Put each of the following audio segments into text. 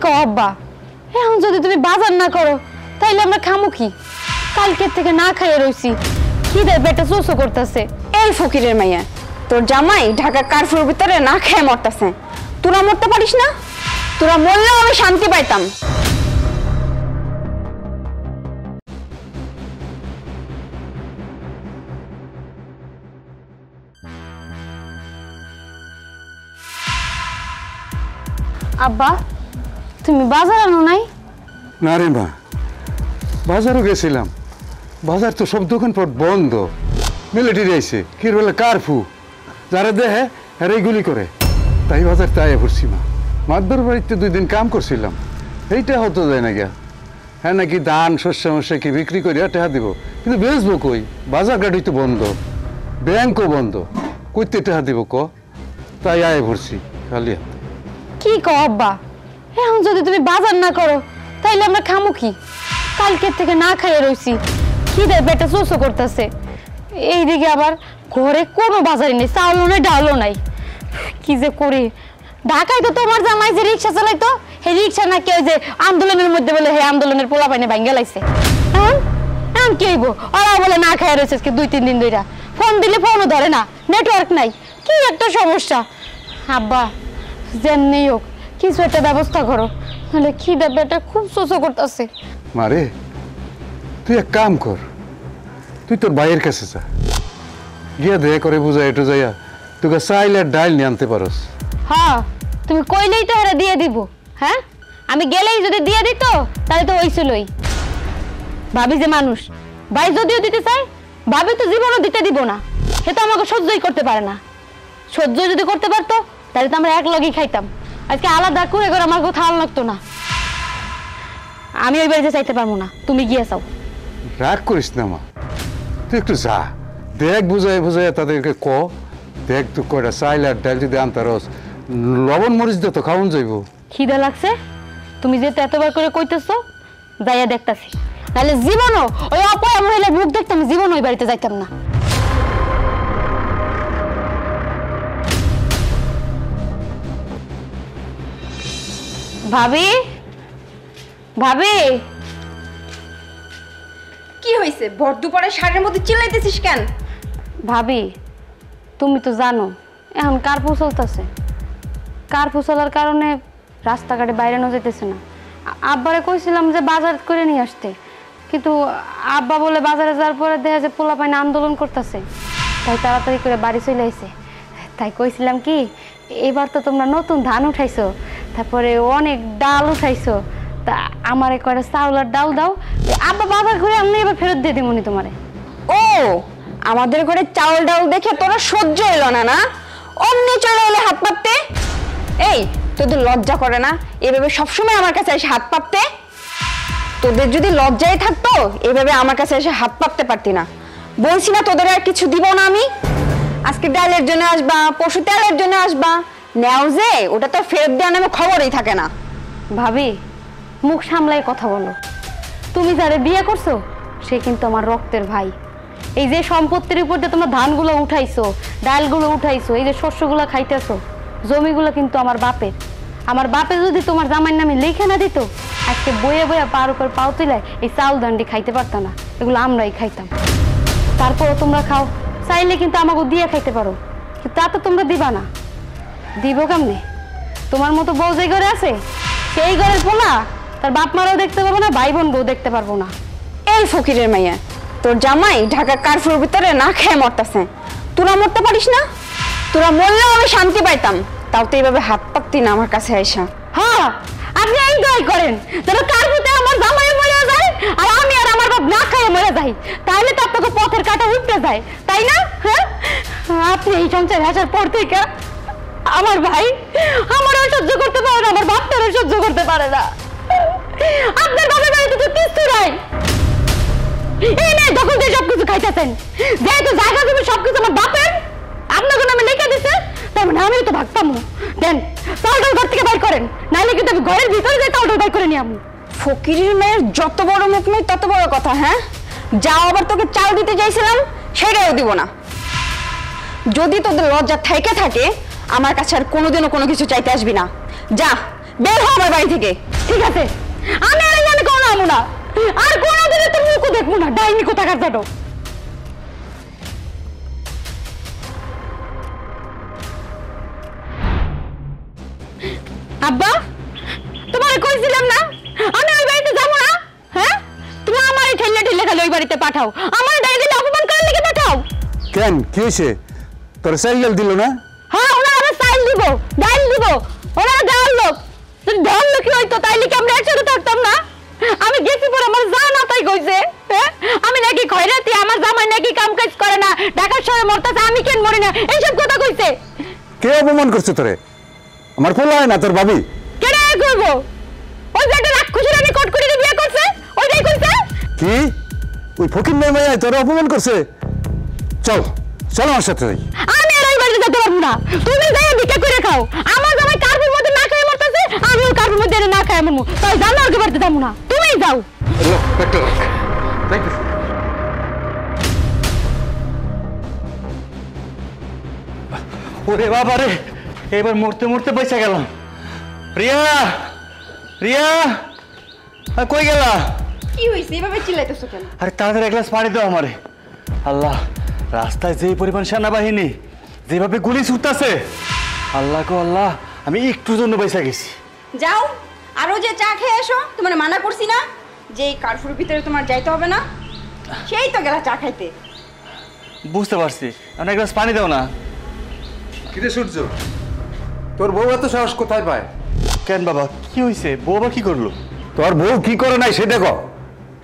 কও আব্বা, এখন যদি তুমি বাজার না করো তাইলে আমরা খামু কি? কালকের থেকে না খাইয়ে রইছি, খিদের পেটে চোচো করতেছে। এই ফকিরের মাইয়া, তোর জামাই ঢাকা কারফুর ভিতরে না খেয়ে মরতেছে, তোরা মরতে পারিস না? তোরা মরলেও আমি শান্তি পাইতাম। আব্বা, তুমি বাজার আনো নাই? না রে মা, বাজারও গেছিলাম, বাজার তো সব দোকানপাট বন্ধ। মিলিটারি আইছে, কি বলে কারফু, যারা দেহে হ্যাঁ গুলি করে, তাই বাজার তাই পড়ছি মা। মাদুর বাড়িতে 2 দিন কাম করছিলাম, এইটা হতো যায় না গিয়া। হ্যাঁ নাকি ধান শস্য মশা কি বিক্রি করিয়া টেহা দিব, কিন্তু বেচবো কই? বাজার গাড়ি তো বন্ধ, ব্যাংকও বন্ধ, কইতে টেহা দিব ক? তাই আয় পড়ছি খালি হাতে। কি কও আব্বা, এখন যদি তুমি বাজার না করো তাইলে আমরা খামু কি? কালকের থেকে না খাইয়ে রইছি, খিদের পেটে চোচো করতেছে। এইদিকে আবার ঘরে কোনো বাজারই নেই, চাউলও নাই ডালও নাই, কি যে করি। ঢাকায় তো তোমার জামাই যে রিক্সা চালাইতো, সেই রিক্সা নাকি ওই যে আন্দোলনের মধ্যে বলে হে আন্দোলনের পোলা পাইনে ভাঙ্গে লাইছে। এখন কি হইব, ওরা বলে না খাইয়ে রয়েছে 2-3 দিন ধরে, ফোন দিলে ফোনও ধরে না, নেটওয়ার্ক নাই, কি একটা সমস্যা। আব্বা যেমনি হোক কিছু একটা ব্যবস্থা করো, নাহলে খিদে পেটে খুব চোচো করতেছে। মারে, তুই এক কাম কর, তুই তোর ভাইয়ের কাছে যা, গিয়া দেয়া করে বুঝা এটু যাইয়া তোকে চাইল আর ডাইল নিয়ে আনতে পারস। হ্যাঁ, তুমি কইলেই তো এরা দিয়ে দিব। হ্যাঁ, আমি গেলেই যদি দিয়ে দিত তাহলে তো হইছিলই। ভাবি যে মানুষ, ভাই যদিও দিতে চায়, ভাবি তো জীবনও দিতে দিব না, সে তো আমাকে সহ্যই করতে পারে না। সহ্য যদি করতে পারতো তাহলে তো আমরা এক লগেই খাইতাম, আজকে আলাদা করে করে আমার কোথাও লাগতো না। আমি ওই বাড়িতে চাইতে পারবো না, তুমি গিয়ে চাও। রাগ করিস না মা, তুই একটু যা, দেখ বুঝাই বুঝাই তাদেরকে ক, দেখ তুই কয়টা চাইল আর ডাইল যদি আনতারস, লবণ মরিচ দিয়ে তো খাওয়ান যাইব। খিদে লাগছে, তুমি যেহেতু এতবার করে কইতেছো, যাইয়া দেখতাছি, তাহলে জীবনও ওই অপয়া মহিলার মুখ দেখতে আমি জীবন ওই বাড়িতে যাইতাম না। ভাবি, ভাবি, কি হয়েছে? ভর দুপুরে শাড়ির মধ্যে চিল্লাইতেছিস কেন? ভাবি তুমি তো জানো এখন কার্ফু চলতেছে, কার্ফু চলার কারণে রাস্তাঘাটে বাইরে না যেতেছে না। আব্বারে কইছিলাম যে বাজার করে নিয়ে আসতে, কিন্তু আব্বা বলে বাজারে যাওয়ার পরে দেখা যায় পোলা পাইনে আন্দোলন করতেছে, তাই তাড়াতাড়ি করে বাড়ি চলে আইছে। তাই কইছিলাম কি, এবার তো তোমরা নতুন ধান উঠাইছো, তারপরে অনেক ডাল উঠাইছো, তা আমারে কয়টা চাউল আর ডাল দাও, আব্বা বাজার করে আমি এবার ফেরত দিয়ে দিমনি তোমারে। ও, আমাদের ঘরে চাউল ডাল দেখে তোরা সহ্য এলো না, না অমনি চলে এলে হাত পাততে। এই, তোদের লজ্জা করে না এভাবে সবসময় আমার কাছে এসে হাত পাততে? তোদের যদি লজ্জাই থাকতো এভাবে আমার কাছে এসে হাত পাততে পারতি না। বলছি না তোদের আর কিছু দিব না আমি। আজকে ডালের জন্য আসবা, পশু তেলের জন্য আসবা, নেও যে ওটা তো ফেরত দেওয়া নামে খবরই থাকে না। ভাবি মুখ সামলাই কথা বলো, তুমি যারে বিয়ে করছো সে কিন্তু আমার রক্তের ভাই। এই যে সম্পত্তির উপর দিয়ে তোমরা ধানগুলো উঠাইছো, ডালগুলো উঠাইছো, এই যে শস্যগুলো খাইতেছো, জমিগুলো কিন্তু আমার বাপের। আমার বাপে যদি তোমার জামাইয়ের নামে লেখা না দিত, আজকে বয়ে বয়ে পার উপর পাও তুলে এই চাউল দান্ডি খাইতে পারতাম না, এগুলো আমরাই খাইতাম। তারপরও তোমরা খাও, চাইলে কিন্তু আমাকে দিয়ে খাইতে পারো, কিন্তু তা তো তোমরা দিবা না। দিব কেমনে? তোমার মতো বউ যে ঘরে আছে সেই ঘরের পোলা তার বাপ মারাও দেখতে পারবো না, ভাই বোন বউ দেখতে পারবো না। এই ফকিরের মাইয়া, তোর জামাই ঢাকা কারফুর ভিতরে না খেয়ে মরতেছে, তোরা মরতে পারিস না? তোরা মরলেও আমি শান্তি পাইতাম, তাও তো এইভাবে হাত পাততি না আমার কাছে আইসা। হ্যাঁ, আপনি এই দয় করেন যেন কারফুতে আমার জামাই মরে যায় আর আমি আর আমার বাপ না খাইয়ে মরে যাই, তাহলে তো আপনাকে পথের কাটা উঠতে যায়, তাই না? হ্যাঁ, আপনি এই সংসারে আসার পর থেকে আমার ভাই আমারও সহ্য করতে পারে না, আমার বাপটারও সহ্য করতে পারে না। আপনার বাপের বাড়িতে তো কিছু নাই, এই নেই যখন যে সবকিছু খাইতেছেন, যেহেতু জায়গা জমি সবকিছু আমার বাপের, আপনাকে নামে লিখে দিছে, তার মানে আমিও তো ভাগতাম। দেন চাউলটাল ঘর থেকে বাইর করেন, নাইলে কিন্তু আমি ঘরের ভিতরে যাই চাউলটাল বাইর করে নিয়ে আমি। ফকিরের মেয়ের যত বড় মুখ নেই তত বড় কথা। হ্যাঁ, যাও, আবার তোকে চাল দিতে চাইছিলাম সেটাও দিব না। যদি তোদের লজ্জা থেকে থাকে আমার কাছে আর কোনোদিনও কোনো কিছু চাইতে আসবি না। যা, বের হও আমার বাড়ি থেকে। ঠিক আছে, আমি আর এখানে কোনো আমু না, আর কোনোদিন তোর মুখও দেখবো না, ডাইনি কোথাকার জানো। আব্বা, তোমার কইছিলাম না আমি ওই বাড়িতে যাবো না। হ্যাঁ, তুমি আমার ঠেলে ঠেলে খালি ওই বাড়িতে পাঠাও, আমার ডাইনি অপমান করার লেগে পাঠাও। কেন কি হয়েছে? তোর সাইকেল দিল না? হ্যাঁ, ওনারা আমার সাইল দিব, ডাইল দিব, ওনারা দেওয়ার লোক। যদি দেওয়ার লোকই হইতো তাইলে কি আমরা একসাথে থাকতাম না? আমি গেছি পরে আমার জানা তাই কইছে, হ্যাঁ আমি নাকি খয়রাতি, আমার জামাই নাকি কাম কাজ করে না, ঢাকার শহরে মরতাছে, আমি কেন মরি না, এইসব কথা কইছে। কে অপমান করছে তোরে? আমার পোলা হয় না তোর ভাবি? কেডা কইব? ওই যে একটা রাক্ষসী রানী কট করে বিয়ে করছে, ওইটাই কইছে। কি ওই ফকির মেয়ে তোরে অপমান করছে? চল চল আমার সাথে যাই। আমি আর ওই বাড়িতে যেতে পারবো না, তুমি যাই ভিক্ষা করে খাও। আমার জামাই কার্পের মধ্যে না খেয়ে মরতাছে, আমিও কার্পের মধ্যে না খাই মরবো। তাই জানো আর বাড়িতে যাবো না, তুমিই যাও। ওরে বাবা রে, এবার মরতে মরতে পয়সা গেলাম। রিয়া, রিয়া, কই গেলা? কি হইছে এভাবে চিল্লাইতেছো কেন? আরে তাড়াতাড়ি এক গ্লাস পানি দাও আমারে। আল্লাহ, রাস্তায় যে পরিমাণ সেনাবাহিনী, যেভাবে গুলি ছুটতাছে, আল্লাহ গো আল্লাহ, আমি একটুর জন্য পয়সা গেছি। যাও, আরো যে চা খেয়ে এসো, তোমার মানা করছি না যে এই কারফুর ভিতরে তোমার যাইতে হবে না? সেই তো গেলা চা খাইতে। বুঝতে পারছি, এক গ্লাস পানি দাও না। কিরে সূর্য, তোর বউ এত সাহস কোথায় পায়? কেন বাবা, কি হয়েছে? বউ আবার কি করলো? তোর বউ কি করে নাই সেটা কর।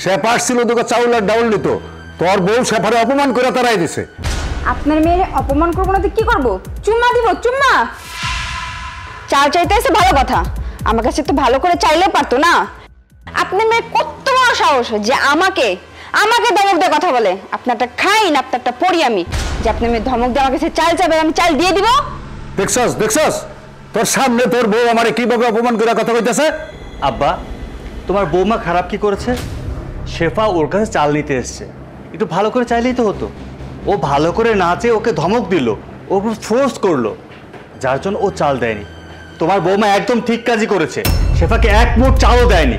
শেফ আসছিল তোকে চাউল আর ডাউল দিত, তোর বউ শেফারে অপমান করে তারাই দিছে। আপনার মেয়ের অপমান করবো না তো কি করবো? চুম্মা দিব, চুম্মা। চাল চাইতে এসে ভালো কথা, আমার কাছে তো ভালো করে চাইলেও পারতো না। আপনার মেয়ে কত বড় সাহস যে আমাকে আমাকে ধমক দিয়ে কথা বলে। আপনারটা খাই না, আপনারটা পড়ি আমি, যে আপনার মেয়ে ধমক দিয়ে আমার কাছে চাল চাইবে, আমি চাল দিয়ে দিব। দেখছস দেখছস, তোর সামনে তোর বউ আমারে কিভাবে অপমান করে কথা কইতেছে। আব্বা, তোমার বৌমা খারাপ কি করেছে? শেফা ওর কাছে চাল নিতে এসছে, একটু ভালো করে চাইলেই তো হতো। ও ভালো করে না চেয়ে ওকে ধমক দিল, ওকে ফোর্স করলো, যার জন্য ও চাল দেয়নি। তোমার বৌমা একদম ঠিক কাজই করেছে, শেফাকে এক মুঠ চালও দেয়নি।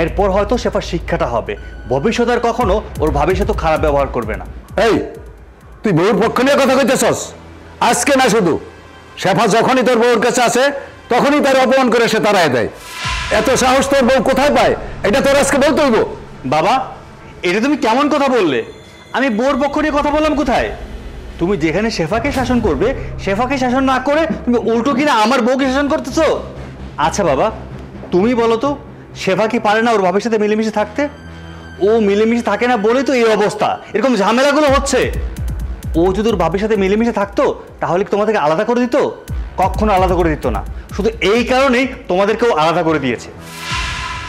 এরপর হয়তো শেফার শিক্ষাটা হবে, ভবিষ্যতে আর কখনো ওর ভাবির সাথে খারাপ ব্যবহার করবে না। এই তুই বউর পক্ষ নিয়ে কথা কইতেছস? আজকে না, শুধু শেফা যখনই তোর বউর কাছে আসে তখনই তার অপমান করে সে তাড়ায় দেয়। এত সাহস তোর বউ কোথায় পায়? এটা তোর আজকে বলতে হইব। বাবা, এটা তুমি কেমন কথা বললে? আমি বউর পক্ষ নিয়ে কথা বললাম কোথায়? তুমি যেখানে শেফাকে শাসন করবে, শেফাকে শাসন না করে তুমি উল্টো কিনা আমার বউকে শাসন করতেছো। আচ্ছা বাবা, তুমি বলো তো, শেফা কি পারে না ওর ভাবির সাথে মিলেমিশে থাকতে? ও মিলেমিশে থাকে না বলেই তো এই অবস্থা, এরকম ঝামেলাগুলো হচ্ছে। ও যদি ওর ভাবির সাথে মিলেমিশে থাকতো তাহলে কি তোমাদেরকে আলাদা করে দিত? কখনো আলাদা করে দিত না। শুধু এই কারণেই তোমাদেরকেও আলাদা করে দিয়েছে।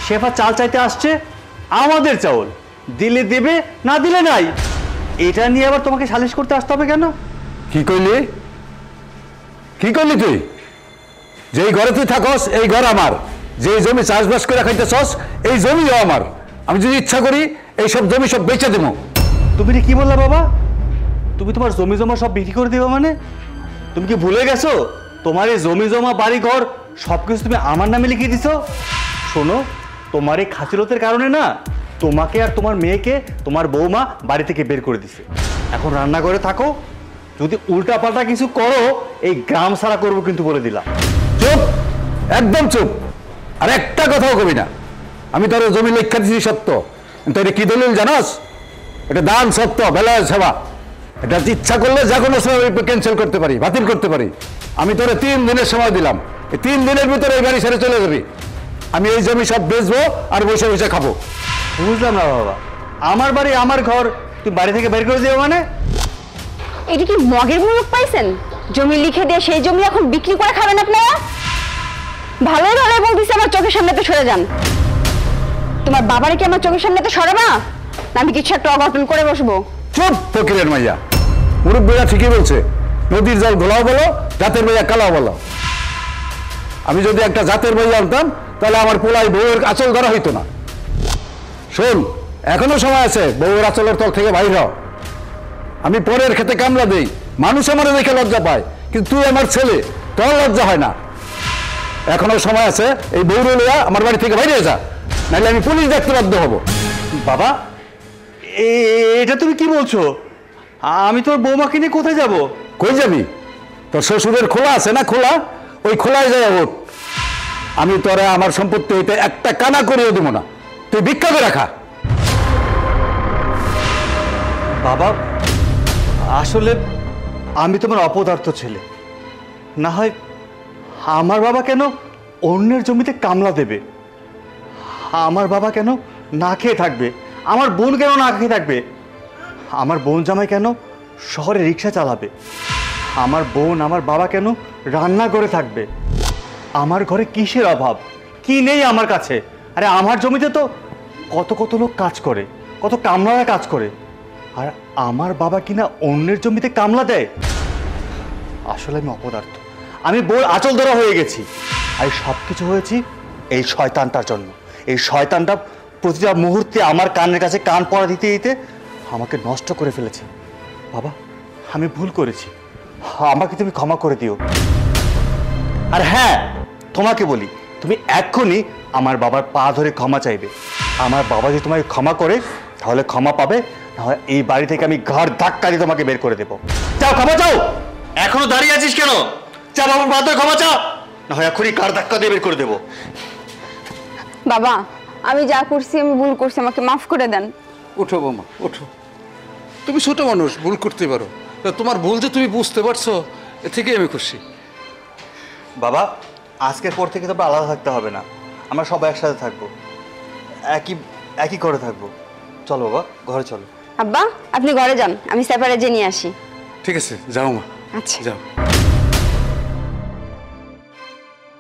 শেফা চাল চাইতে আসছে, আমাদের চাউল দিলে দেবে, না দিলে নাই। এটা নিয়ে আবার তোমাকে সালিশ করতে আসতে হবে কেন? কি কইলি? কি করলি তুই? যেই ঘরে তুই থাকস এই ঘর আমার, যে জমি চাষবাস করে খাইতেছস এই জমিও আমার। আমি যদি ইচ্ছা করি এইসব জমি সব বেচে দেবো। তুমি কি বললা বাবা? তুমি তোমার জমি জমা সব বিক্রি করে দিবে মানে? তুমি কি ভুলে গেছো তোমার এই জমি জমা বাড়ি ঘর সবকিছু তুমি আমার নামে লিখে দিছো? শোনো, তোমার এই খাতিরতের কারণে না তোমাকে আর তোমার মেয়েকে তোমার বৌমা বাড়ি থেকে বের করে দিছে। এখন রান্না করে থাকো, যদি উল্টা পাল্টা কিছু করো এই গ্রাম সারা করবো কিন্তু বলে দিলাম। চুপ, একদম চুপ, আর একটা কথাও কবি না। আমি তোর জমি লেখা দিছি সত্য, তোর কি দলিল জানাস? এটা দান সত্য, বেলায় সেবা। এটা ইচ্ছা করলে যে কোনো সময় ক্যান্সেল করতে পারি, বাতিল করতে পারি। আমি তোরে 3 দিনের সময় দিলাম, এই 3 দিনের ভিতরে এই বাড়ি ছেড়ে চলে যাবি। আমি এই জমি সব বেচবো আর বসে বসে খাবো। বুঝলাম না বাবা, আমার বাড়ি আমার ঘর, তুমি বাড়ি থেকে বের করে দিও মানে? এটা কি মগের মুলুক পাইছেন? জমি লিখে দিয়ে সেই জমি এখন বিক্রি করে খাবেন আপনারা? ভালোই ভালোই বলতেছি আমার চোখের সামনে তো সরে যান। তোমার বাবারে কি আমার চোখের সামনে তো সরাবা? আমি কিছু একটা অঘটন করে বসবো। চুপ ফকিরের মাইয়া, মুরব্বীরা ঠিকই বলছে, নদীর জল ঘোলাও বলো, জাতের মাইয়া কালাও বলো। আমি যদি একটা জাতের মাইয়া আনতাম তাহলে আমার পোলাই বউয়ের আঁচল ধরা হইতো না। শোন, এখনো সময় আছে, বউয়ের আঁচলের তল থেকে বাইর হও। আমি পরের খেতে কামলা দেই, মানুষ আমার দেখে লজ্জা পায়, কিন্তু তুই আমার ছেলে, তোর লজ্জা হয় না। এখনো সময় আছে, এই বউরে লইয়া আমার বাড়ি থেকে বাইরে যা, নাহলে আমি পুলিশ দেখতে বাধ্য হব। বাবা, এটা তুমি কি বলছো? আমি তোর বৌমাকে নিয়ে কোথায় যাব? কই যাবি? তোর শ্বশুরের খোলা আছে না, খোলা, ওই খোলায় যায় ওঠ। আমি তোরা আমার সম্পত্তি হইতে একটা কানা করিয়ে দেবো না, তুই ভিক্ষা করে রাখা। বাবা, আসলে আমি তোমার অপদার্থ ছেলে। না হয় আমার বাবা কেন অন্যের জমিতে কামলা দেবে? আমার বাবা কেন না খেয়ে থাকবে? আমার বোন কেন না খেয়ে থাকবে? আমার বোন জামাই কেন শহরে রিক্সা চালাবে? আমার বোন আমার বাবা কেন রান্না করে থাকবে? আমার ঘরে কিসের অভাব? কি নেই আমার কাছে? আরে আমার জমিতে তো কত কত লোক কাজ করে, কত কামলারা কাজ করে, আর আমার বাবা কিনা অন্যের জমিতে কামলা দেয়। আসলে আমি অপদার্থ, আমি বোর আঁচল ধরা হয়ে গেছি। আর সব কিছু হয়েছি এই শয়তানটার জন্য। এই শয়তানটা প্রতিটা মুহূর্তে আমার কানের কাছে কান পড়া দিতে দিতে আমাকে নষ্ট করে ফেলেছে। বাবা, আমি ভুল করেছি, আমাকে তুমি ক্ষমা করে দিও। আর হ্যাঁ, তোমাকে বলি, তুমি এক্ষুনি আমার বাবার পা ধরে ক্ষমা চাইবে। আমার বাবা যদি তোমাকে ক্ষমা করে তাহলে ক্ষমা পাবে, নাহলে এই বাড়ি থেকে আমি ঘর ধাক্কা দিয়ে তোমাকে বের করে দেবো। যাও, ক্ষমা চাও। এখনো দাঁড়িয়ে আছিস কেন? চা, বাবার পা ধরে ক্ষমা চা, না হয় এক্ষুনি ঘর ধাক্কা দিয়ে বের করে দেবো। বাবা, আমি যা করছি আমি ভুল করছি, আমাকে মাফ করে দেন। ওঠো বৌমা, ওঠো। তুমি ছোট মানুষ, ভুল করতে পারো, তা তোমার ভুল যে তুমি বুঝতে পারছো, এ থেকে আমি খুশি। বাবা, আজকের পর থেকে তো আলাদা থাকতে হবে না, আমরা সবাই একসাথে থাকবো, একই একই করে থাকবো। চলো বাবা, ঘরে চলো। আব্বা, আপনি ঘরে যান, আমি সেপারেট নিয়ে আসি। ঠিক আছে, যাও মা, আচ্ছা। যাও।